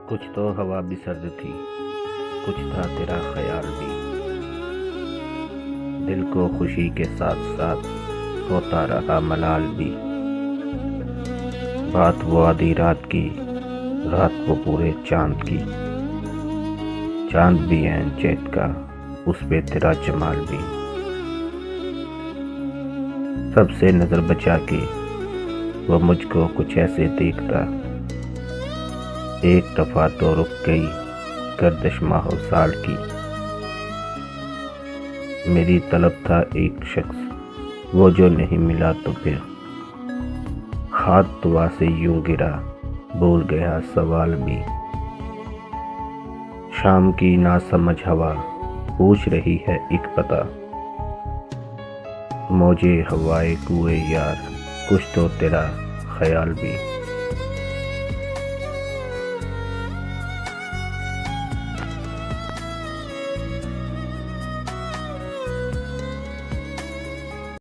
کچھ تو ہوا بھی سرد تھی، کچھ تھا تیرا خیال بھی، دل کو خوشی کے ساتھ ساتھ ہوتا رہا ملال بھی۔ بات وہ آدھی رات کی، رات وہ پورے چاند کی، چاند بھی عین چیت کا، اس پہ تیرا جمال بھی۔ سب سے نظر بچا کے وہ مجھ کو کچھ ایسے دیکھتا، ایک دفعہ تو رک گئی گردش ماہ و سال کی۔ میری طلب تھا ایک شخص، وہ جو نہیں ملا تو پھر ہاتھ دعا سے یوں گرا، بھول گیا سوال بھی۔ شام کی ناسمجھ ہوا پوچھ رہی ہے ایک پتہ، موجے ہوائے کوئے یار کچھ تو تیرا خیال بھی۔